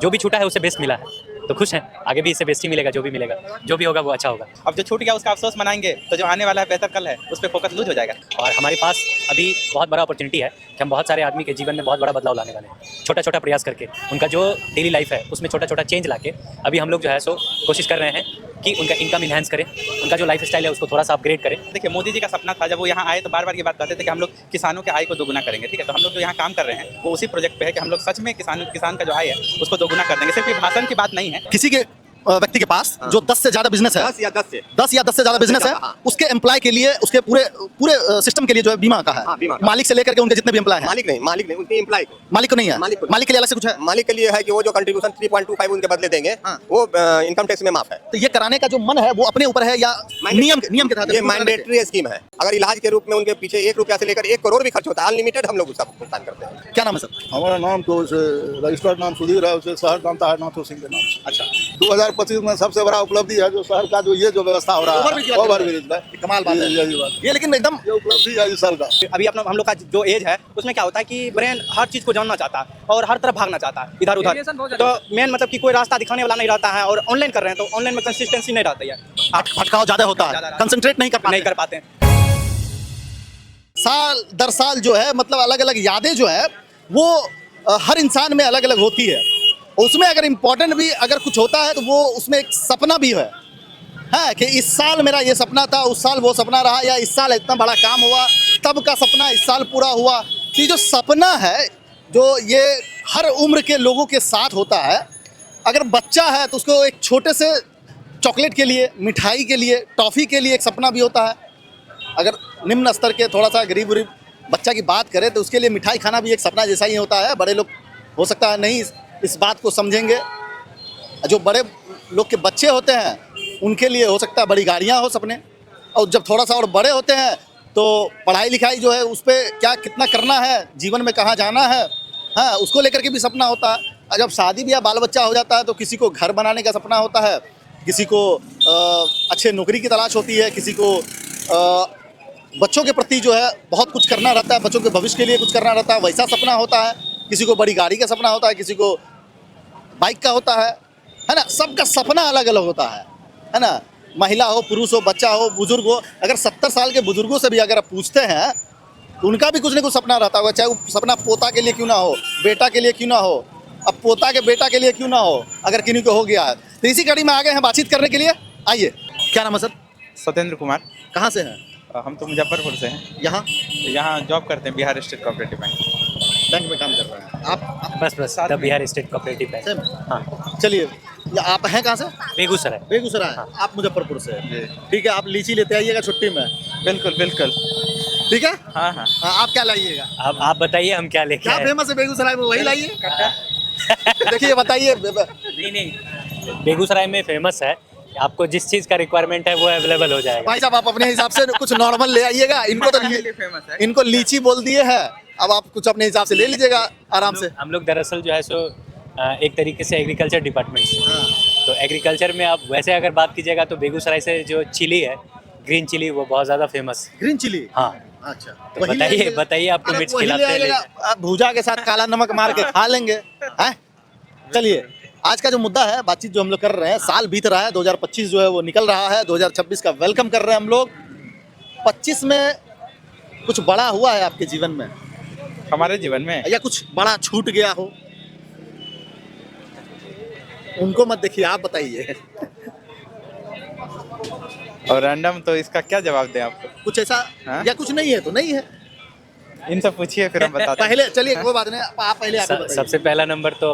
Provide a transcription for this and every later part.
जो भी छूटा है उसे बेस्ट मिला है, तो खुश हैं। आगे भी इससे बेस्ट ही मिलेगा, जो भी मिलेगा, जो भी होगा वो अच्छा होगा। अब जो छूट गया उसका अफसोस मनाएंगे तो जो आने वाला है बेहतर कल है उस पर फोकस लूज हो जाएगा। और हमारे पास अभी बहुत बड़ा अपॉर्चुनिटी है कि हम बहुत सारे आदमी के जीवन में बहुत बड़ा बदलाव लाने वाले हैं। छोटा छोटा प्रयास करके उनका जो डेली लाइफ है उसमें छोटा छोटा चेंज लाके अभी हम लोग जो है सो कोशिश कर रहे हैं कि उनका इनकम इन्हांस करें, उनका जो लाइफ स्टाइल है उसको थोड़ा सा अपग्रेड करें। देखिए, मोदी जी का सपना था, जब वो यहाँ आए तो बार बार ये बात कहते थे कि हम लोग किसानों के आय को दोगुना करेंगे। ठीक है, तो हम लोग जो यहाँ काम कर रहे हैं वो उसी प्रोजेक्ट पे है कि हम लोग सच में किसान का जो आय है उसको दोगुना कर देंगे। सिर्फ ये भाषण की बात नहीं है। किसी के व्यक्ति के पास जो 10 से ज्यादा बिजनेस है, 10 या 10 से ज्यादा बिजनेस है, उसके एम्प्लॉय के लिए, उसके पूरे सिस्टम के लिए जो है बीमा का है। मालिक से लेकर के उनके जितने भी एम्प्लॉय हैं। मालिक नहीं, उनके एम्प्लॉय को। मालिक को नहीं है। मालिक के लिए अलग से कुछ है। मालिक के लिए है कि वो जो कंट्रीब्यूशन 3.25 उनके बदले देंगे वो इनकम टैक्स में माफ है। तो ये कराने का जो मन है वो अपने ऊपर है या नियम के तहत? ये मैंडेटरी स्कीम है। अगर इलाज के रूप में उनके पीछे 1 रुपया से लेकर 1 करोड़ भी खर्च होता है, अनलिमिटेड हम लोग उसका भुगतान करते हैं। क्या नाम है सर? हमारा नाम तो रजिस्टर्ड नाम सुधीर है, उसे शहर नाम तारनाथ सिंह के नाम से। अच्छा, 2025 में सबसे बड़ा उपलब्धि है जो शहर का जो ये जो व्यवस्था हो रहा है ओवरब्रिज में। कमाल बात है ये, लेकिन एकदम ये उपलब्धि है इस साल का। अभी अपना हम लोग का जो एज है उसमें क्या होता है कि ब्रेन हर चीज़ को जानना चाहता है और हर तरफ भागना चाहता है इधर उधर। तो मेन मतलब कि कोई रास्ता दिखाने वाला नहीं रहता है, और ऑनलाइन कर रहे हैं तो ऑनलाइन में कंसिस्टेंसी नहीं रहती है, भटकाव ज्यादा होता है, कंसंट्रेट नहीं कर पाते हैं। साल दर साल जो है मतलब अलग अलग यादें जो है वो हर इंसान में अलग अलग होती है। उसमें अगर इम्पोर्टेंट भी अगर कुछ होता है तो वो उसमें एक सपना भी है कि इस साल मेरा ये सपना था, उस साल वो सपना रहा, या इस साल इतना बड़ा काम हुआ तब का सपना इस साल पूरा हुआ। तो ये जो सपना है जो ये हर उम्र के लोगों के साथ होता है। अगर बच्चा है तो उसको एक छोटे से चॉकलेट के लिए, मिठाई के लिए, टॉफ़ी के लिए एक सपना भी होता है। अगर निम्न स्तर के थोड़ा सा गरीब बच्चा की बात करें तो उसके लिए मिठाई खाना भी एक सपना जैसा ही होता है। बड़े लोग हो सकता है नहीं इस बात को समझेंगे। जो बड़े लोग के बच्चे होते हैं उनके लिए हो सकता है बड़ी गाड़ियाँ हो सपने, और जब थोड़ा सा और बड़े होते हैं तो पढ़ाई लिखाई जो है उस पर क्या कितना करना है, जीवन में कहाँ जाना है, उसको लेकर के भी सपना होता है। और जब शादी ब्याह बाल बच्चा हो जाता है तो किसी को घर बनाने का सपना होता है, किसी को अच्छे नौकरी की तलाश होती है, किसी को बच्चों के प्रति जो है बहुत कुछ करना रहता है, बच्चों के भविष्य के लिए कुछ करना रहता है, वैसा सपना होता है। किसी को बड़ी गाड़ी का सपना होता है, किसी को बाइक का होता है ना। सबका सपना अलग अलग होता है ना। महिला हो, पुरुष हो, बच्चा हो, बुजुर्ग हो। अगर 70 साल के बुजुर्गों से भी अगर आप पूछते हैं तो उनका भी कुछ न कुछ सपना रहता होगा, चाहे वो सपना पोता के लिए क्यों ना हो, बेटा के लिए क्यों ना हो, अब पोता के बेटा के लिए क्यों ना हो, अगर किन्हीं को हो गया है। तो इसी कड़ी में आ गए हैं बातचीत करने के लिए। आइए, क्या नाम है सर? सत्येंद्र कुमार। कहाँ से हैं? हम तो मुजफ्फरपुर से हैं। यहाँ जॉब करते हैं, बिहार स्टेट कोऑपरेटिव बैंक में काम कर रहे हैं आप? बस the Bihar state cooperative bank. हाँ, चलिए, आप हैं कहाँ से? बेगूसराय। हाँ। आप मुजफ्फरपुर से? ठीक है, आप लीची लेते आइएगा छुट्टी में। बिल्कुल। ठीक है। हाँ। आप क्या लाइएगा? अब आप बताइए हम क्या लेके क्या आए? फेमस है बेगूसराय में, वही लाइए। देखिए, बताइए। नहीं, बेगूसराय में फेमस है, आपको जिस चीज़ का रिक्वायरमेंट है वो अवेलेबल हो जाएगा। भाई साहब, आप अपने हिसाब से कुछ नॉर्मल ले आइएगा। इनको लीची बोल दिए है, अब आप कुछ अपने हिसाब से ले लीजिएगा आराम से। हम लोग दरअसल जो है सो एक तरीके से एग्रीकल्चर डिपार्टमेंट से, तो एग्रीकल्चर में आप वैसे अगर बात कीजिएगा तो बेगूसराय से जो चिली है, ग्रीन चिली, वो बहुत ज़्यादा फेमस। Green chilli? हाँ। अच्छा, तो बताइए आपको मिर्च खिलाते हैं? भूजा के साथ काला नमक मार के खा लेंगे। चलिए, आज का जो मुद्दा है, बातचीत जो हम लोग कर रहे हैं, साल बीत रहा है, 2025 जो है वो निकल रहा है, 2026 का वेलकम कर रहे हैं हम लोग। 25 में कुछ बड़ा हुआ है आपके जीवन में? हमारे जीवन में या कुछ बड़ा छूट गया हो? उनको मत देखिए, आप बताइए। और रैंडम तो इसका क्या जवाब दें आपको? कुछ ऐसा या कुछ नहीं है तो नहीं है, इनसे पूछिए फिर हम बताते हैं। पहले चलिए, कोई बात नहीं, आप पहले आगे बताइए। सबसे पहला नंबर तो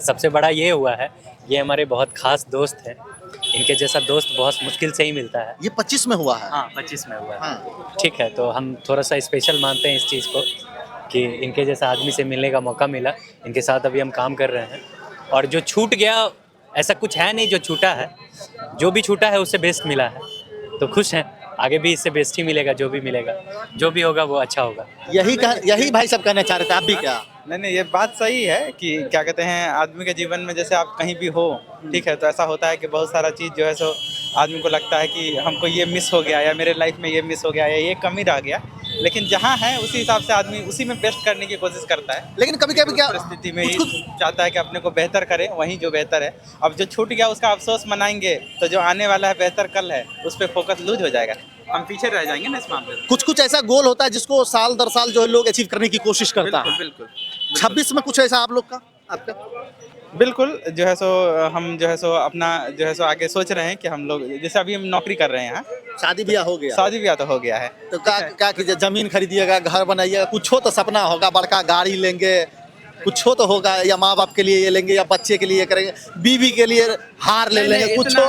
सबसे बड़ा ये हुआ है, ये हमारे बहुत खास दोस्त हैं। इनके जैसा दोस्त बहुत मुश्किल से ही मिलता है। ये 25 में हुआ है? हाँ, 25 में हुआ है। हाँ। ठीक है, तो हम थोड़ा सा स्पेशल मानते हैं इस चीज़ को कि इनके जैसा आदमी से मिलने का मौका मिला। इनके साथ अभी हम काम कर रहे हैं, और जो छूट गया ऐसा कुछ है नहीं जो छूटा है। जो भी छूटा है उससे बेस्ट मिला है, तो खुश हैं। आगे भी इससे बेस्ट ही मिलेगा, जो भी मिलेगा, जो भी होगा वो अच्छा होगा। यही भाई सब कहना चाह रहे थे, आप भी क्या? नहीं, ये बात सही है कि क्या कहते हैं, आदमी के जीवन में जैसे आप कहीं भी हो, ठीक है, तो ऐसा होता है कि बहुत सारा चीज़ जो है सो आदमी को लगता है कि हमको ये मिस हो गया, या मेरे लाइफ में ये मिस हो गया, या ये कमी रह गया। लेकिन जहाँ है उसी हिसाब से आदमी उसी में बेस्ट करने की कोशिश करता है। लेकिन कभी कभी क्या परिस्थिति में ही कुछ चाहता है कि अपने को बेहतर करे, वहीं जो बेहतर है। अब जो छूट गया उसका अफसोस मनाएंगे तो जो आने वाला है बेहतर कल है उस पर फोकस लूज हो जाएगा, हम पीछे रह जाएंगे ना इस मामले में। कुछ ऐसा गोल होता है जिसको साल दर साल जो है लोग अचीव करने की कोशिश करता है। बिल्कुल 26 में कुछ ऐसा आप लोग का आपका बिल्कुल जो है सो हम जो है सो अपना जो है सो आगे सोच रहे हैं कि हम लोग जैसे अभी हम नौकरी कर रहे हैं यहाँ, शादी ब्याह हो गया शादी ब्याह तो हो गया है। तो क्या कीजिए, जमीन खरीदिएगा, घर बनाइएगा, कुछ हो तो सपना होगा, बड़का गाड़ी लेंगे, कुछ हो तो होगा, या माँ बाप के लिए ये लेंगे या बच्चे के लिए करेंगे, बीवी के लिए हार ले लेंगे, कुछ हो।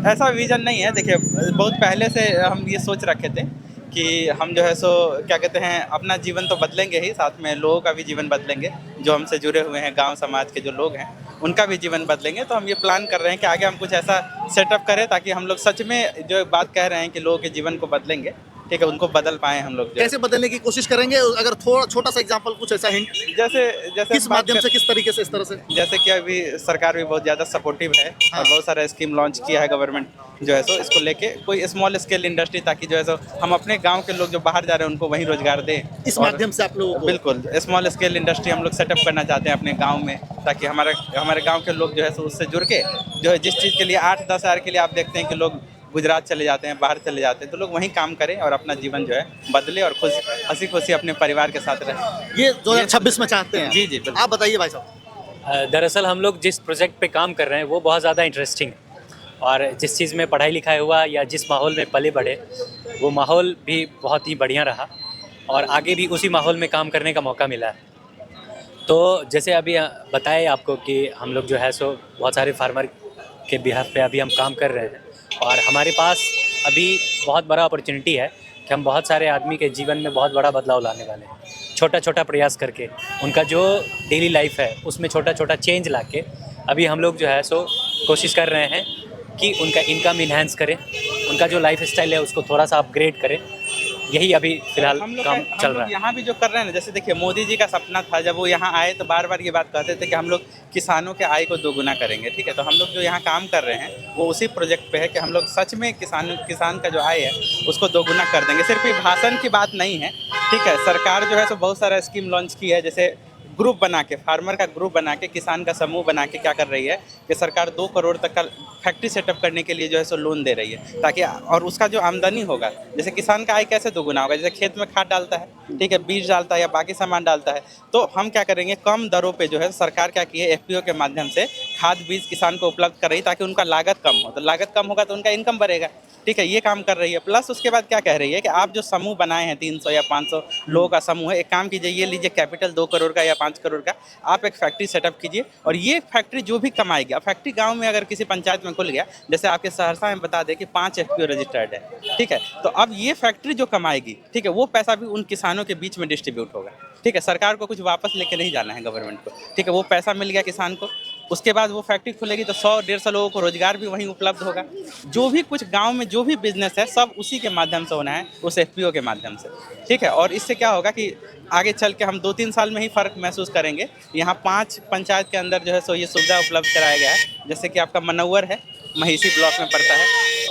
ऐसा विजन नहीं है। देखिए बहुत पहले से हम ये सोच रखे थे कि हम जो है सो क्या कहते हैं अपना जीवन तो बदलेंगे ही, साथ में लोगों का भी जीवन बदलेंगे, जो हमसे जुड़े हुए हैं गांव समाज के जो लोग हैं उनका भी जीवन बदलेंगे। तो हम ये प्लान कर रहे हैं कि आगे हम कुछ ऐसा सेटअप करें ताकि हम लोग सच में जो बात कह रहे हैं कि लोगों के जीवन को बदलेंगे, ठीक है, उनको बदल पाए हम लोग। कैसे बदलने की कोशिश करेंगे, अगर थोड़ा छोटा सा एग्जांपल, कुछ ऐसा हिंट, जैसे किस माध्यम से, किस तरीके से, इस तरह से? जैसे कि अभी सरकार भी बहुत ज़्यादा सपोर्टिव है और बहुत सारा स्कीम लॉन्च किया है गवर्नमेंट जो है सो इसको लेके, कोई स्मॉल स्केल इंडस्ट्री, ताकि जो है सो हम अपने गांव के लोग जो बाहर जा रहे हैं उनको वहीं रोजगार दें। इस माध्यम से आप लोगों को बिल्कुल स्मॉल स्केल इंडस्ट्री हम लोग सेटअप करना चाहते हैं अपने गांव में, ताकि हमारे गांव के लोग जो है सो उससे जुड़ के जो है जिस चीज़ के लिए 8-10 हज़ार के लिए आप देखते हैं कि लोग गुजरात चले जाते हैं, बाहर चले जाते हैं, तो लोग वहीं काम करें और अपना जीवन जो है बदले और खुश हंसी खुशी अपने परिवार के साथ रहें। ये 2026 में चाहते हैं? जी बिल्कुल। आप बताइए भाई साहब। दरअसल हम लोग जिस प्रोजेक्ट पे काम कर रहे हैं वो बहुत ज़्यादा इंटरेस्टिंग है, और जिस चीज़ में पढ़ाई लिखाई हुआ या जिस माहौल में पले बढ़े वो माहौल भी बहुत ही बढ़िया रहा और आगे भी उसी माहौल में काम करने का मौका मिला है। तो जैसे अभी बताए आपको कि हम लोग जो है सो बहुत सारे फार्मर के बिहाफ पे अभी हम काम कर रहे हैं, और हमारे पास अभी बहुत बड़ा अपॉर्चुनिटी है कि हम बहुत सारे आदमी के जीवन में बहुत बड़ा बदलाव लाने वाले हैं। छोटा छोटा प्रयास करके उनका जो डेली लाइफ है उसमें छोटा छोटा चेंज लाके अभी हम लोग जो है सो कोशिश कर रहे हैं कि उनका इनकम इन्हेंस करें, उनका जो लाइफ स्टाइल है उसको थोड़ा सा अपग्रेड करें। यही अभी फिलहाल काम चल रहा है। यहाँ भी जो कर रहे हैं ना, जैसे देखिए मोदी जी का सपना था जब वो यहाँ आए तो बार बार ये बात कहते थे कि हम लोग किसानों के आय को दोगुना करेंगे, ठीक है। तो हम लोग जो यहाँ काम कर रहे हैं वो उसी प्रोजेक्ट पे है कि हम लोग सच में किसान का जो आय है उसको दोगुना कर देंगे। सिर्फ ये भाषण की बात नहीं है, ठीक है। सरकार जो है सो बहुत सारा स्कीम लॉन्च की है, जैसे ग्रुप बना के, फार्मर का ग्रुप बना के, किसान का समूह बना के क्या कर रही है कि सरकार 2 करोड़ तक का फैक्ट्री सेटअप करने के लिए जो है सो लोन दे रही है, ताकि और उसका जो आमदनी होगा, जैसे किसान का आय कैसे दोगुना होगा, जैसे खेत में खाद डालता है, ठीक है, बीज डालता है या बाकी सामान डालता है, तो हम क्या करेंगे कम दरों पे जो है सरकार क्या की है FPO के माध्यम से खाद बीज किसान को उपलब्ध कर रही है, ताकि उनका लागत कम हो। तो लागत कम होगा तो उनका इनकम बढ़ेगा, ठीक है, ये काम कर रही है। प्लस उसके बाद क्या कह रही है कि आप जो समूह बनाए हैं 300 या 500 लोगों का समूह है, एक काम कीजिए, ये लीजिए कैपिटल 2 करोड़ का या 5 करोड़ का, आप एक फैक्ट्री सेटअप कीजिए और ये फैक्ट्री जो भी कमाएगी, अब फैक्ट्री गांव में अगर किसी पंचायत में खुल गया, जैसे आपके सहरसा में बता दें कि 5 FPO रजिस्टर्ड है, ठीक है, तो अब ये फैक्ट्री जो कमाएगी, ठीक है, वो पैसा भी उन किसानों के बीच में डिस्ट्रीब्यूट होगा, ठीक है। सरकार को कुछ वापस लेके नहीं जाना है गवर्नमेंट को, ठीक है, वो पैसा मिल गया किसान को, उसके बाद वो फैक्ट्री खुलेगी तो 100-150 लोगों को रोजगार भी वहीं उपलब्ध होगा। जो भी कुछ गांव में जो भी बिजनेस है सब उसी के माध्यम से होना है, उस FPO के माध्यम से, ठीक है। और इससे क्या होगा कि आगे चल के हम 2-3 साल में ही फ़र्क महसूस करेंगे। यहाँ 5 पंचायत के अंदर जो है सो ये सुविधा उपलब्ध कराया गया है, जैसे कि आपका मनौर है, महिसी ब्लॉक में पड़ता है,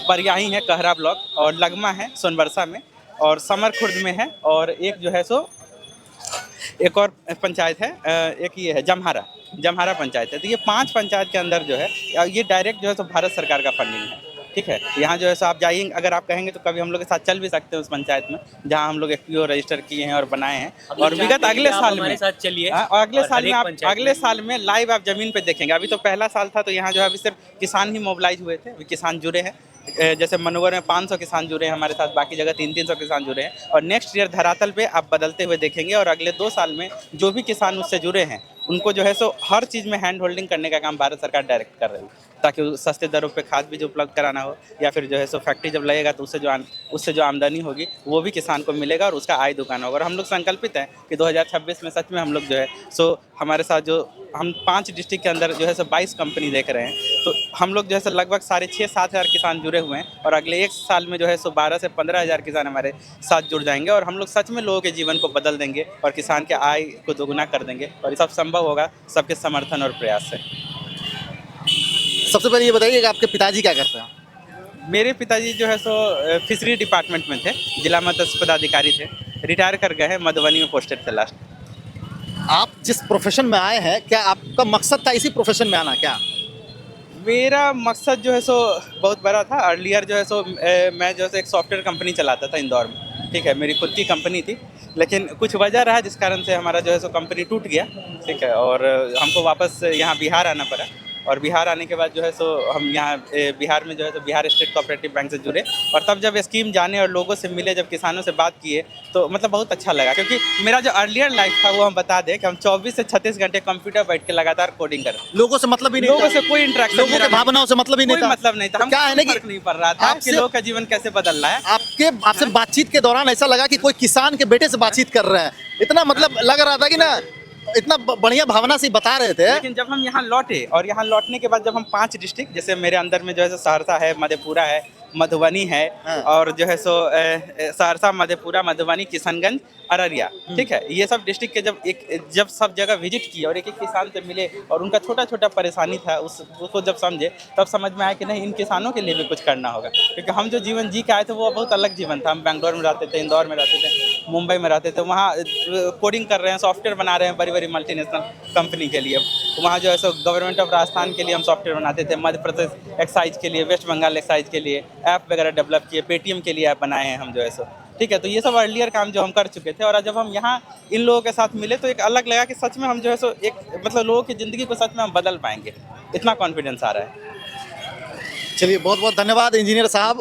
बरियाही है कहरा ब्लॉक, और लगमा है सोनबरसा में, और समर खुर्द में है, और एक जो है सो एक और पंचायत है, एक ये है जमहारा पंचायत है। तो ये 5 पंचायत के अंदर जो है ये डायरेक्ट जो है तो भारत सरकार का फंडिंग है, ठीक है। यहाँ जो है सो आप जाइए, अगर आप कहेंगे तो कभी हम लोग के साथ चल भी सकते हैं उस पंचायत में जहाँ हम लोग FPO रजिस्टर किए हैं और बनाए हैं। और विगत अगले साल में साथ चलिए, और अगले साल में लाइव आप जमीन पे देखेंगे। अभी तो पहला साल था तो यहाँ जो है अभी सिर्फ किसान ही मोबिलाइज हुए थे, अभी किसान जुड़े हैं। जैसे मनोवर में 500 किसान जुड़े हैं हमारे साथ, बाकी जगह 300-300 किसान जुड़े हैं। और नेक्स्ट ईयर धरातल पे आप बदलते हुए देखेंगे, और अगले 2 साल में जो भी किसान उससे जुड़े हैं उनको जो है सो हर चीज़ में हैंड होल्डिंग करने का काम भारत सरकार डायरेक्ट कर रही है, ताकि सस्ते दरों पे खाद बीज उपलब्ध कराना हो, या फिर जो है सो फैक्ट्री जब लगेगा तो उससे जो आमदनी होगी वो भी किसान को मिलेगा और उसका आय दुकान होगा। और हम लोग संकल्पित हैं कि 2026 में सच में हम लोग जो है सो हमारे साथ जो हम 5 डिस्ट्रिक्ट के अंदर जो है सो 22 कंपनी देख रहे हैं, तो हम लोग जो है सो लगभग 6.5-7 हज़ार किसान जुड़े हुए हैं, और अगले 1 साल में जो है सो 12 से 15 हज़ार किसान हमारे साथ जुड़ जाएंगे, और हम लोग सच में लोगों के जीवन को बदल देंगे और किसान के आय को दोगुना कर देंगे। और ये सब संभव होगा सबके समर्थन और प्रयास से। सबसे पहले ये बताइए कि आपके पिताजी क्या करते हैं? मेरे पिताजी जो है सो फिशरी डिपार्टमेंट में थे, जिला मत्स्य पदाधिकारी थे, रिटायर कर गए हैं, मधुबनी में पोस्टेड थे लास्ट। आप जिस प्रोफेशन में आए हैं, क्या आपका मकसद था इसी प्रोफेशन में आना क्या? मेरा मकसद जो है सो बहुत बड़ा था। अर्लियर जो है सो मैं जो है सो एक सॉफ्टवेयर कंपनी चलाता था इंदौर में, ठीक है, मेरी खुद की कंपनी थी, लेकिन कुछ वजह रहा जिस कारण से हमारा जो है सो कंपनी टूट गया, ठीक है, और हमको वापस यहाँ बिहार आना पड़ा। और बिहार आने के बाद जो है सो हम यहाँ बिहार में जो है सो बिहार स्टेट कोऑपरेटिव बैंक से जुड़े, और तब जब स्कीम जाने और लोगों से मिले, जब किसानों से बात किए, तो मतलब बहुत अच्छा लगा। क्योंकि मेरा जो अर्लियर लाइफ था वो हम बता दें कि हम 24 से 36 घंटे कंप्यूटर बैठ के लगातार कोडिंग कर, लोगों से मतलब ही नहीं लोगों था? से कोई इंटरेक्शन, लोगों के भावनाओं से मतलब ही नहीं कोई था? मतलब नहीं था। हम क्या है ना कि फर्क नहीं पड़ रहा था आपके लोगों का जीवन कैसे बदल रहा है। आपसे बातचीत के दौरान ऐसा लगा कि कोई किसान के बेटे से बातचीत कर रहे हैं, इतना मतलब लग रहा था कि ना, इतना बढ़िया भावना से बता रहे थे। लेकिन जब हम यहाँ लौटे, और यहाँ लौटने के बाद जब हम 5 डिस्ट्रिक्ट, जैसे मेरे अंदर में जो है सहरसा है, मधेपुरा है, मधुबनी है, और जो है सो सहरसा, मधेपुरा, मधुबनी, किशनगंज, अररिया, ठीक है, ये सब डिस्ट्रिक्ट के जब सब जगह विजिट किए और एक एक किसान से मिले और उनका छोटा छोटा परेशानी था उसको जब समझे, तब समझ में आया कि नहीं, इन किसानों के लिए भी कुछ करना होगा। क्योंकि हम जो जीवन जी के आए थे वो बहुत अलग जीवन था। हम बेंगलोर में रहते थे, इंदौर में रहते थे, मुंबई में रहते थे, वहाँ कोडिंग कर रहे हैं, सॉफ्टवेयर बना रहे हैं बड़ी बड़ी मल्टीनेशनल कंपनी के लिए। वहाँ जो है सो गवर्नमेंट ऑफ राजस्थान के लिए हम सॉफ्टवेयर बनाते थे, मध्य प्रदेश एक्साइज के लिए, वेस्ट बंगाल एक्साइज के लिए ऐप वगैरह डेवलप किए, पेटीएम के लिए ऐप बनाए हैं हम जो है सो, ठीक है। तो ये सब अर्लियर काम जो हम कर चुके थे, और जब हम यहाँ इन लोगों के साथ मिले तो एक अलग लगा कि सच में हम जो है सो एक मतलब लोगों की ज़िंदगी को सच में हम बदल पाएंगे, इतना कॉन्फिडेंस आ रहा है। चलिए, बहुत बहुत धन्यवाद इंजीनियर साहब।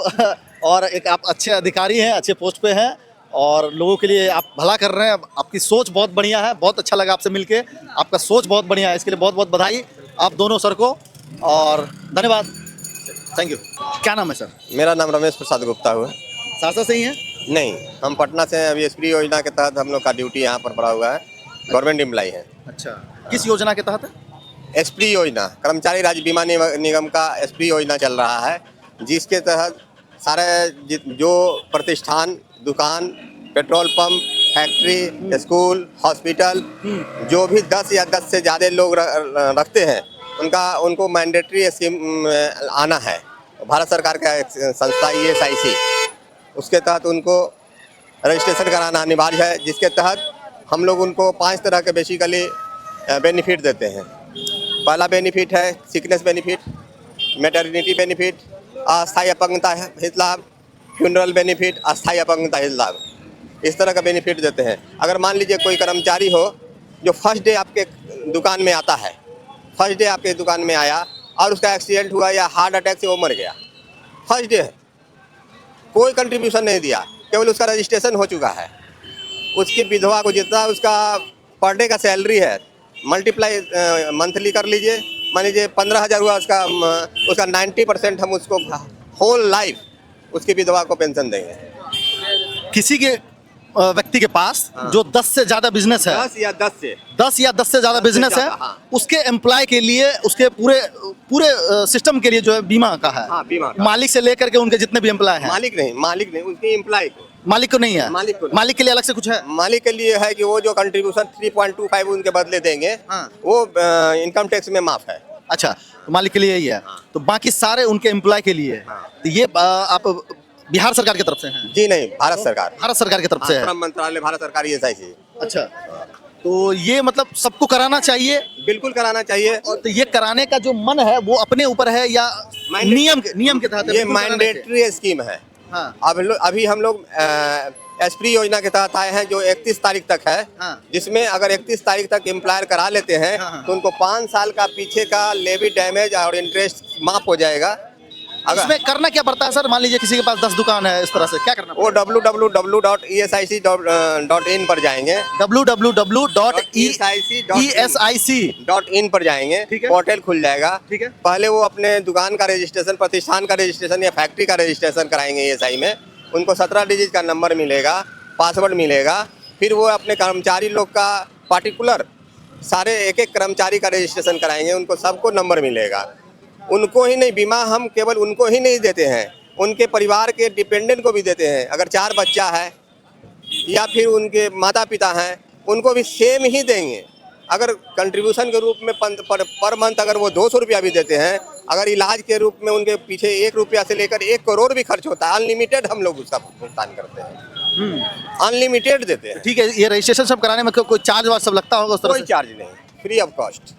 और एक आप अच्छे अधिकारी हैं, अच्छे पोस्ट पे हैं, और लोगों के लिए आप भला कर रहे हैं। आपकी सोच बहुत बढ़िया है, बहुत अच्छा लगा आपसे मिलके, आपका सोच बहुत बढ़िया है, इसके लिए बहुत बहुत बधाई आप दोनों सर को, और धन्यवाद, थैंक यू। क्या नाम है सर? मेरा नाम रमेश प्रसाद गुप्ता हुआ। सहरसा से ही हैं? नहीं, हम पटना से हैं। अभी एसपी योजना के तहत हम लोग का ड्यूटी यहाँ पर पड़ा हुआ है, गवर्नमेंट एम्प्लाई है। अच्छा, किस योजना के तहत? एसपी योजना, कर्मचारी राज्य बीमा निगम का एसपी योजना चल रहा है, जिसके तहत सारे जो प्रतिष्ठान, दुकान, petrol pump, factory, school, hospital, जो भी 10 या 10 से ज़्यादा लोग रखते हैं, उनको मैंडेटरी स्कीम आना है। भारत सरकार का एक संस्था ESIC, उसके तहत उनको रजिस्ट्रेशन कराना अनिवार्य है, जिसके तहत हम लोग उनको 5 तरह के बेसिकली बेनिफिट देते हैं। पहला बेनिफिट है सिकनेस बेनिफिट, मैटरनिटी बेनिफिट, अस्थायी अपंगता हित लाभ, फ्यूनरल बेनिफिट, अस्थायी अपंगता हित लाभ, इस तरह का बेनिफिट देते हैं। अगर मान लीजिए कोई कर्मचारी हो जो फर्स्ट डे आपके दुकान में आता है, फर्स्ट डे आपके दुकान में आया और उसका एक्सीडेंट हुआ या हार्ट अटैक से वो मर गया, फर्स्ट डे है, कोई कंट्रीब्यूशन नहीं दिया, केवल उसका रजिस्ट्रेशन हो चुका है, उसकी विधवा को जितना उसका पर डे का सैलरी है मल्टीप्लाई मंथली कर लीजिए, मान लीजिए 15,000 हुआ उसका 90% हम उसको होल लाइफ उसकी विधवा को पेंशन देंगे। किसी के व्यक्ति के पास जो 10 से ज्यादा बिजनेस है, 10 या 10 से ज्यादा बिजनेस है, उसके एम्प्लॉय के लिए, उसके पूरे सिस्टम के लिए जो है बीमा का है। हाँ, बीमा का। मालिक से लेकर के उनके जितने भी एम्प्लॉय हैं। मालिक नहीं, उसकी एम्प्लॉय को, मालिक को नहीं है? मालिक को नहीं। मालिक के लिए अलग से कुछ है? मालिक के लिए है कि वो जो कंट्रीब्यूशन 3.25 उनके बदले देंगे, हाँ। वो इनकम टैक्स में माफ है। अच्छा, तो मालिक के लिए यही है। तो बाकी सारे उनके एम्प्लॉय के लिए है। तो ये आप बिहार सरकार की तरफ से हैं? जी नहीं, भारत सरकार, भारत सरकार की तरफ से है। श्रम मंत्रालय, भारत सरकार ESIC। अच्छा, तो ये मतलब सबको कराना चाहिए? बिल्कुल कराना चाहिए। और तो ये कराने का जो मन है वो अपने ऊपर है या नियम के तहत? ये मैंडेटरी स्कीम है। हाँ। अभी हम लोग एसपी योजना के तहत आए हैं, जो 31 तारीख तक है। हाँ। जिसमें अगर 31 तारीख तक एम्प्लॉयर करा लेते हैं, हाँ। तो उनको 5 साल का पीछे का लेवी डैमेज और इंटरेस्ट माफ हो जाएगा। अगर इसमें करना क्या पड़ता है सर? मान लीजिए किसी के पास 10 दुकान है, इस तरह से क्या करना वो www.esic.in पर जाएंगे, www.esic.in पर जाएंगे, ठीक है। पोर्टल खुल जाएगा। ठीक है। पहले वो अपने दुकान का रजिस्ट्रेशन, प्रतिष्ठान का रजिस्ट्रेशन या फैक्ट्री का रजिस्ट्रेशन कराएंगे ESI में, उनको 17 डिजिट का नंबर मिलेगा, पासवर्ड मिलेगा। फिर वो अपने कर्मचारी लोग का पार्टिकुलर सारे एक कर्मचारी का रजिस्ट्रेशन कराएंगे, उनको सबको नंबर मिलेगा। उनको ही नहीं, बीमा हम केवल उनको ही नहीं देते हैं, उनके परिवार के डिपेंडेंट को भी देते हैं। अगर 4 बच्चा है या फिर उनके माता पिता हैं, उनको भी सेम ही देंगे। अगर कंट्रीब्यूशन के रूप में पर मंथ अगर वो 200 रुपया भी देते हैं, अगर इलाज के रूप में उनके पीछे 1 रुपया से लेकर 1 करोड़ भी खर्च होता है, अनलिमिटेड हम लोग उसका भुगतान करते हैं, अनलिमिटेड देते हैं, ठीक है, ये रजिस्ट्रेशन सब कराने में कोई चार्ज वार्ज सब लगता होगा उस तरह कोई से? चार्ज नहीं, free of cost,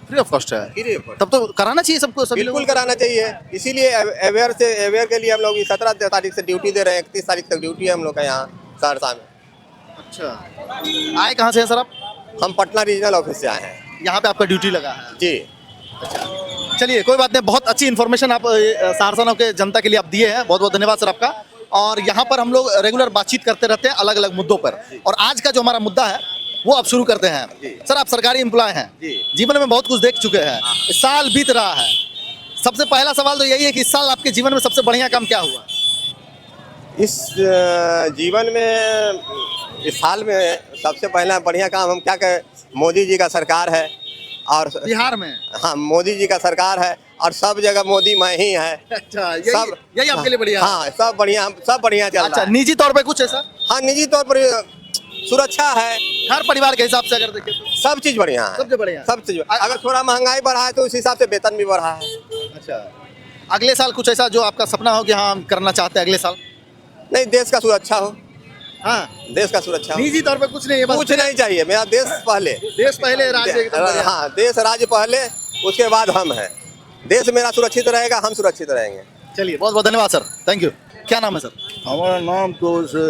free of cost है, फ्री ऑफ कॉस्ट। तब तो कराना चाहिए सबको, सभी बिल्कुल लोगों को। कराना चाहिए, इसीलिए अवेयर के लिए हम लोग 17 तारीख से ड्यूटी दे रहे हैं, 31 तारीख तक ड्यूटी है हम लोग का यहाँ सहरसा में। अच्छा, आए कहाँ से हैं सर आप? हम पटना रीजनल ऑफिस से आए हैं यहाँ पे आपका ड्यूटी लगा है? जी। चलिए कोई बात नहीं, बहुत अच्छी इन्फॉर्मेशन आप सहरसा के जनता के लिए आप दिए हैं, बहुत बहुत धन्यवाद सर आपका। और यहाँ पर हम लोग रेगुलर बातचीत करते रहते हैं अलग अलग मुद्दों पर, और आज का जो हमारा मुद्दा है वो अब शुरू करते हैं। सर आप सरकारी एम्प्लॉय हैं, जीवन में बहुत कुछ देख चुके हैं, इस साल बीत रहा है, सबसे पहला सवाल तो यही है कि इस साल आपके जीवन में सबसे बढ़िया काम क्या हुआ? इस जीवन में इस साल में सबसे पहला बढ़िया काम हम क्या कहें, मोदी जी का सरकार है, और बिहार में? हाँ, मोदी जी का सरकार है और सब जगह मोदी मैं ही है। अच्छा, सब यही आपके लिए बढ़िया? हाँ, सब बढ़िया चल रहा अच्छा, है। निजी तौर पे कुछ है सर? हाँ, निजी तौर पर सुरक्षा है, हर परिवार के हिसाब से अगर देखें तो सब चीज बढ़िया है, सबसे बढ़िया। सब चीज। अगर थोड़ा महंगाई बढ़ा है तो उस हिसाब से वेतन भी बढ़ा है। अच्छा, अगले साल कुछ ऐसा जो आपका सपना हो कि हाँ हम करना चाहते हैं अगले साल? नहीं, देश का सुरक्षा हो, हाँ, देश का सुरक्षा हो। निजी तौर पे कुछ नहीं है, बस कुछ नहीं चाहिए, मेरा देश पहले, देश पहले, राज्य एकदम बढ़िया। हाँ, देश राज्य पहले, उसके बाद हम हैं। देश मेरा सुरक्षित रहेगा, हम सुरक्षित रहेंगे। चलिए बहुत बहुत धन्यवाद सर, थैंक यू। क्या नाम है सर? हमारा नाम तो उसे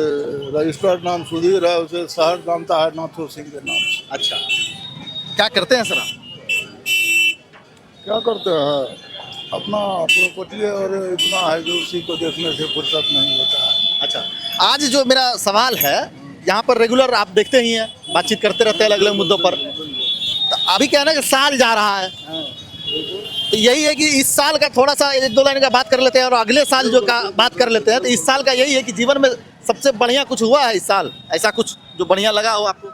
रजिस्टर्ड नाम सुधीर है, उसे शहर जानता है नाथो सिंह के नाम से। अच्छा, क्या करते हैं सर आप? क्या करते हैं, अपना प्रॉपर्टी है और इतना है जो उसी को देखने से फुर्सत नहीं होता है। अच्छा, आज जो मेरा सवाल है, यहाँ पर रेगुलर आप देखते ही हैं, बातचीत करते रहते हैं अलग अलग मुद्दों पर, तो अभी क्या है ना कि साल जा रहा है, तो यही है कि इस साल का थोड़ा सा 1-2 लाइन का बात कर लेते हैं और अगले साल जो का बात कर लेते हैं। तो इस साल का यही है कि जीवन में सबसे बढ़िया कुछ हुआ है इस साल, ऐसा कुछ जो बढ़िया लगा हो आपको?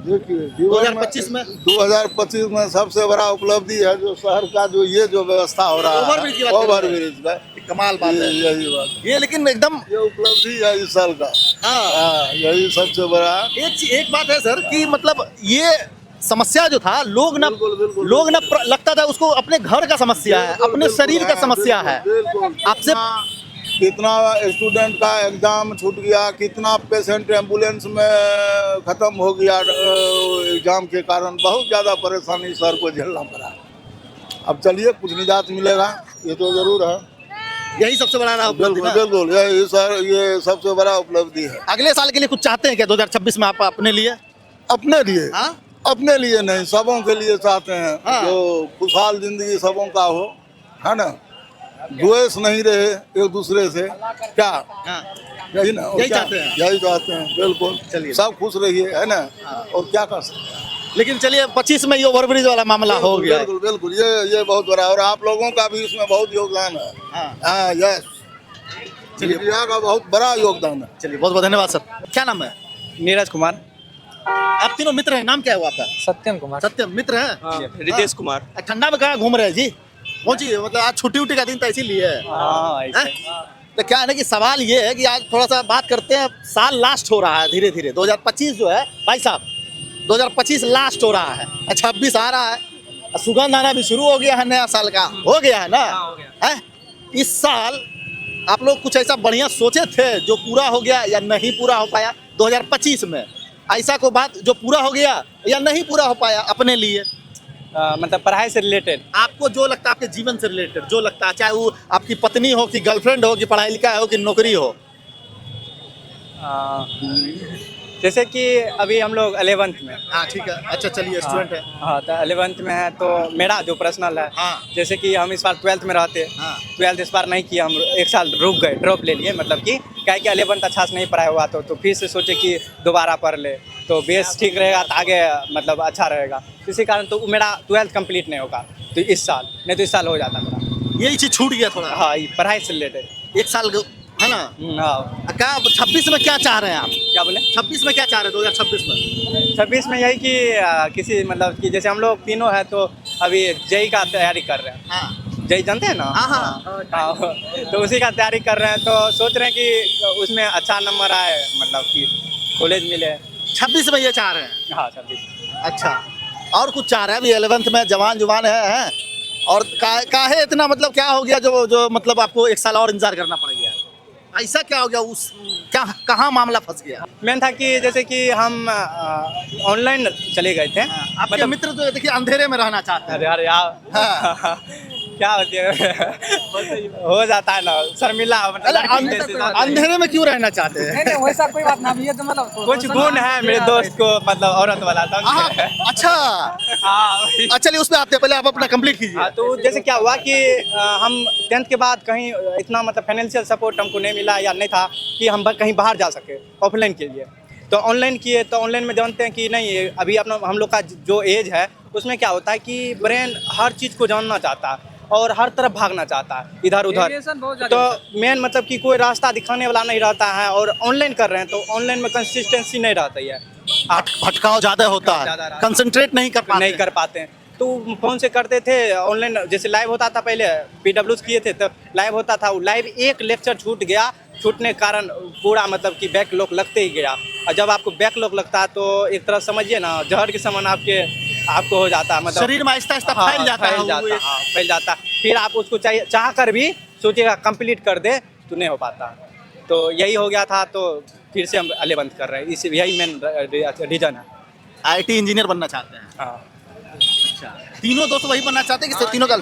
देखिए 2025 में 2025 में सबसे बड़ा उपलब्धि है जो शहर का जो ये जो व्यवस्था हो रहा है, ओवरब्रिज की बात कर रहे हैं। ओवरब्रिज का, कमाल बात है यही बात, ये, लेकिन एकदम ये उपलब्धि है इस साल का। हाँ, हाँ, यही सबसे बड़ा। एक बात है सर कि मतलब ये समस्या जो था, लोग ना लगता था उसको अपने घर का समस्या है, अपने शरीर का समस्या है। आपसे कितना स्टूडेंट का एग्जाम छूट गया, कितना पेशेंट एम्बुलेंस में खत्म हो गया एग्जाम के कारण, बहुत ज़्यादा परेशानी सर को झेलना पड़ा। अब चलिए कुछ निजात मिलेगा, ये तो जरूर है। यही सबसे बड़ा रहा उपलब्धि ना? बिल्कुल, यही सर, ये सबसे बड़ा उपलब्धि है। अगले साल के लिए कुछ चाहते हैं क्या 2026 में आप अपने लिए? अपने लिए? हाँ? अपने लिए नहीं, सबों के लिए चाहते हैं। हाँ। जो खुशहाल जिंदगी सबों का हो, है ना, द्वेष नहीं रहे एक दूसरे से, क्या हाँ। यही ना, और यही क्या? चाहते हैं। यही चाहते हैं, बिल्कुल। चलिए। सब खुश रहिए, है ना, और क्या कर सकते हैं। लेकिन चलिए 25 में ये ओवरब्रिज वाला मामला हो गया। बिल्कुल बिल्कुल, ये बहुत बड़ा है और आप लोगों का भी इसमें बहुत योगदान है। हाँ। हाँ, यस, मीडिया का बहुत बड़ा योगदान है। चलिए बहुत बहुत धन्यवाद सर। क्या नाम है? नीरज कुमार, आप तीनों मित्र हैं, नाम क्या है वो आपका? सत्यम कुमार। सत्यम मित्र हैं? रितेश कुमार। ठंडा में कहाँ घूम रहे हैं जी? कौन सी मतलब आज छुट्टी उट्टी का दिन था इसीलिए? हैं? तो क्या है ना कि सवाल ये है कि आज थोड़ा सा बात करते हैं, साल लास्ट हो रहा है धीरे धीरे, 2025 जो है भाई साहब, 2025 लास्ट हो रहा है, 26 आ रहा है, सुगंध आना भी शुरू हो गया है, नया साल का हो गया है ना? है इस साल आप लोग कुछ ऐसा बढ़िया सोचे थे जो पूरा हो गया या नहीं पूरा हो पाया 2025 में? ऐसा कोई बात जो पूरा हो गया या नहीं पूरा हो पाया अपने लिए? मतलब पढ़ाई से रिलेटेड। आपको जो लगता है, आपके जीवन से रिलेटेड जो लगता है, चाहे वो आपकी पत्नी हो कि गर्लफ्रेंड हो कि पढ़ाई लिखा हो कि नौकरी हो? जैसे कि अभी हम लोग 11th में। हाँ ठीक है, अच्छा चलिए स्टूडेंट है। हाँ, तो 11th में है, तो मेरा जो पर्सनल है, हाँ। जैसे कि हम इस बार 12th में रहते, हाँ। 12th इस बार नहीं किया, हम 1 साल रुक गए, ड्रॉप ले लिए, मतलब कि क्या कि 11th अच्छा से नहीं पढ़ाया हुआ, तो फिर से सोचे कि दोबारा पढ़ ले तो बेस ठीक रहेगा, तो आगे मतलब अच्छा रहेगा। इसी कारण तो मेरा 12th कंप्लीट नहीं होगा तो इस साल, नहीं तो इस साल हो जाता मेरा। यही चीज छूट गया थोड़ा। हाँ, ये पढ़ाई से रिलेटेड 1 साल है ना? हाँ। क्या 26 में क्या चाह रहे हैं आप? क्या बोले? 26 में क्या चाह रहे हैं 2026 में? 26 में यही कि किसी मतलब कि जैसे हम लोग तीनों हैं तो अभी जेई का तैयारी कर रहे हैं। हाँ जेई जानते हैं ना? हाँ हाँ। हाँ, तो उसी का तैयारी कर रहे हैं, तो सोच रहे हैं कि उसमें अच्छा नंबर आए, मतलब कि कॉलेज मिले। 26 में ये चाह रहे हैं? हाँ, 26। अच्छा, और कुछ चाह रहे हैं? अभी 11th में जवान है और काहे इतना मतलब क्या हो गया जो मतलब आपको 1 साल और इंतजार करना पड़ गया? ऐसा क्या हो गया? उस क्या कहाँ मामला फंस गया? मेन था कि जैसे कि हम ऑनलाइन चले गए थे। आपके मित्र तो देखिए अंधेरे में रहना चाहते हैं। अरे यार यार हाँ। क्या होती है हो जाता है ना शर्मिला मतलब अंधेरे में क्यों रहना चाहते हैं? नहीं वैसा कोई बात ना ये तो मतलब कुछ गुण है मेरे दोस्त को मतलब औरत वाला हाँ, समझे? अच्छा हाँ अच्छा, चलिए उस पे आते हैं, पहले आप अपना कंप्लीट कीजिए। हाँ, तो जैसे क्या हुआ कि हम 10th के बाद कहीं इतना मतलब फाइनेंशियल सपोर्ट हमको नहीं मिला या नहीं था कि हम कहीं बाहर जा सके ऑफलाइन के लिए। तो ऑनलाइन किए, तो ऑनलाइन में जानते हैं कि नहीं अभी अपना हम लोग का जो एज है उसमें क्या होता है कि ब्रेन हर चीज़ को जानना चाहता है और हर तरफ भागना चाहता है इधर उधर। तो मेन मतलब कि कोई रास्ता दिखाने वाला नहीं रहता है और ऑनलाइन कर रहे हैं तो ऑनलाइन में कंसिस्टेंसी नहीं रहती है, भटकाव ज्यादा होता ज़्यादा है, रहता कंसंट्रेट नहीं कर पाते हैं। तो फ़ोन से करते थे ऑनलाइन। जैसे लाइव होता था पहले PWs किए थे तो लाइव होता था, वो लाइव एक लेक्चर छूट गया, छूटने के कारण पूरा मतलब कि बैकलॉग लगते ही गया। और जब आपको बैकलॉग लगता है तो एक तरह समझिए ना जहर के समान आपको हो जाता है, मतलब शरीर में आहिस्ता आहिस्ता फैल जाता है। फैल जाता है। फिर आप उसको चाह कर भी सोचिएगा कंप्लीट कर दे तो नहीं हो पाता। तो यही हो गया था, तो फिर से हम 11th कर रहे हैं, यही मेन रीज़न है। IT इंजीनियर बनना चाहते हैं। हाँ अच्छा, तीनों दोस्त वही बनना चाहते हैं कि सिर्फ तीनों का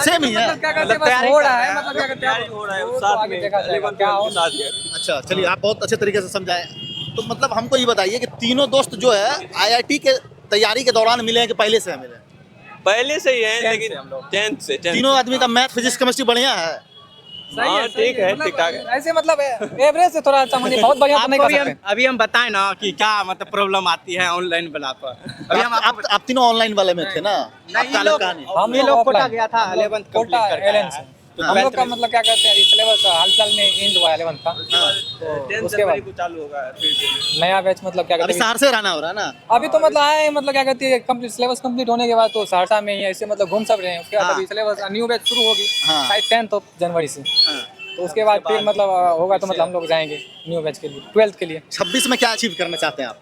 सेम ही है? मतलब क्या कहते हैं बस हो रहा है, मतलब क्या कहते हैं हो रहा है वो तो आगे देखा जाएगा क्या हो। अच्छा चलिए, आप बहुत अच्छे तरीके से समझाएं। तो मतलब हमको ये बताइए कि तीनों दोस्त जो है IIT के तैयारी के दौरान मिले हैं कि पहले से मिले? पहले से ही है, लेकिन 10th से तीनों आदमी का मैथ फिजिक्स केमिस्ट्री बढ़िया है। हाँ ठीक है, ठीक ठाक है। ऐसे मतलब एवरेज से थोड़ा अच्छा मुझे बहुत बढ़िया तो नहीं कर सकते। अभी हम बताएं ना कि क्या मतलब प्रॉब्लम आती है ऑनलाइन वाला पर। अभी हम आप तीनों ऑनलाइन वाले में थे ना? आपका अलग कहानी। हम ये लोग लोग कोटा offline। गया था 11th कोटा कंप्लीट करके 11 से हम लोग का मतलब क्या कहते हैं सिलेबस हाल साल में एंड हुआ 11th का, तो उसके बाद चालू होगा फिर से। नया बैच मतलब क्या अभी कहते हैं सहरसे रहना हो रहा है ना? अभी तो मतलब आए मतलब क्या कहती है कंप्लीट सिलेबस कंप्लीट होने के बाद तो सहरसा में ही ऐसे मतलब घूम सब रहे हैं। उसके बाद हाँ। अभी सिलेबस न्यू बैच शुरू होगी हाँ। शायद 10 जनवरी से। तो उसके बाद फिर मतलब होगा तो मतलब हम लोग जाएंगे न्यू बैच के लिए 12th के लिए। 26 में क्या अचीव करना चाहते हैं आप?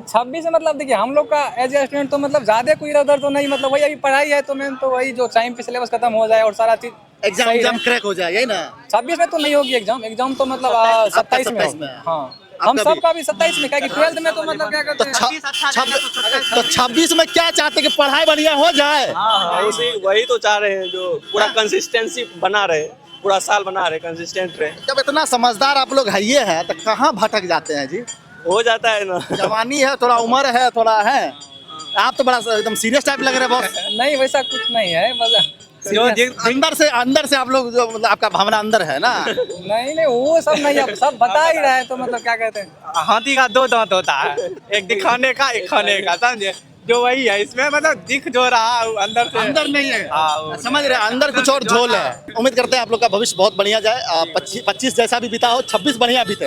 26 से मतलब देखिए हम लोग का एज ए स्टूडेंट तो मतलब ज्यादा कोई इधर उधर तो नहीं, मतलब वही अभी पढ़ाई है तो मैं तो वही जो टाइम पे सिलेबस खत्म हो जाए और सारा चीज एग्जाम क्रैक हो जाए, यही ना? 26 में तो नहीं होगी एग्जाम तो मतलब 27 में 27 होगी। में। हाँ आपका हम भी? सबका भी 27 में क्या कि 12th में तो मतलब क्या तो कहते हैं 26 में क्या चाहते हैं कि पढ़ाई बढ़िया हो जाए? वही तो चाह रहे हैं, जो पूरा कंसिस्टेंसी बना रहे, पूरा साल बना रहे, कंसिस्टेंट रहे। जब इतना समझदार आप लोग है ये है तो कहाँ भटक जाते हैं जी? हो जाता है ना। जवानी है, थोड़ा उम्र है, थोड़ा है। आप तो बड़ा एकदम सीरियस टाइप लग रहे हैं बॉस। नहीं वैसा कुछ नहीं है मतलब अंदर से आप लोग जो मतलब आपका भावना अंदर है ना? नहीं वो सब नहीं, अब सब बता ही रहा है तो मतलब क्या कहते हैं हाथी का 2 दांत होता है, एक दिखाने का एक खाने का, समझे? जो वही है इसमें मतलब दिख जो रहा है, अंदर से अंदर नहीं है। हाँ, समझ रहे हैं, अंदर कुछ और झोल है। उम्मीद करते हैं आप लोग का भविष्य बहुत बढ़िया जाए, 25 जैसा भी बीता हो 26 बढ़िया बीते।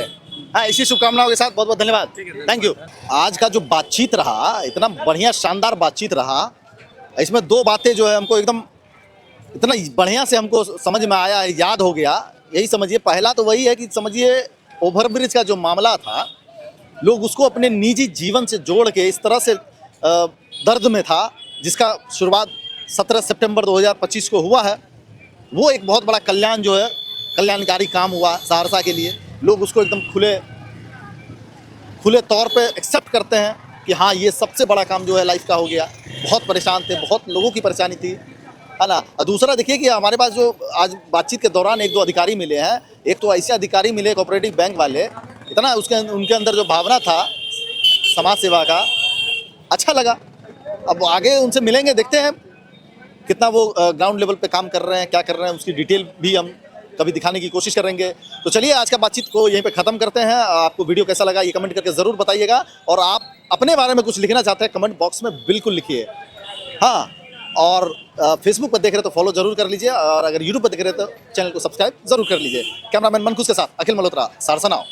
हाँ, इसी शुभकामनाओं के साथ बहुत बहुत धन्यवाद, थैंक यू। आज का जो बातचीत रहा इतना बढ़िया शानदार बातचीत रहा, इसमें 2 बातें जो है हमको एकदम इतना बढ़िया से हमको समझ में आया, याद हो गया। यही समझिए, पहला तो वही है कि समझिए ओवरब्रिज का जो मामला था, लोग उसको अपने निजी जीवन से जोड़ के इस तरह से दर्द में था, जिसका शुरुआत 17 सितंबर 2025 को हुआ है। वो एक बहुत बड़ा कल्याण जो है, कल्याणकारी काम हुआ सहरसा के लिए। लोग उसको एकदम खुले तौर पे एक्सेप्ट करते हैं कि हाँ ये सबसे बड़ा काम जो है लाइफ का हो गया। बहुत परेशान थे, बहुत लोगों की परेशानी थी, है ना। और दूसरा देखिए कि हमारे पास जो आज बातचीत के दौरान 1-2 अधिकारी मिले हैं। एक तो ऐसे अधिकारी मिले कोऑपरेटिव बैंक वाले, इतना उनके अंदर जो भावना था समाज सेवा का, अच्छा लगा। अब आगे उनसे मिलेंगे, देखते हैं कितना वो ग्राउंड लेवल पे काम कर रहे हैं, क्या कर रहे हैं, उसकी डिटेल भी हम कभी दिखाने की कोशिश करेंगे। तो चलिए आज का बातचीत को यहीं पे ख़त्म करते हैं। आपको वीडियो कैसा लगा ये कमेंट करके ज़रूर बताइएगा, और आप अपने बारे में कुछ लिखना चाहते हैं कमेंट बॉक्स में बिल्कुल लिखिए। हाँ, और फेसबुक पर देख रहे तो फॉलो जरूर कर लीजिए, और अगर यूट्यूब पर देख रहे तो चैनल को सब्सक्राइब जरूर कर लीजिए। कैमरामैन मनकुश के साथ अखिल मल्होत्रा, सहरसा नाउ।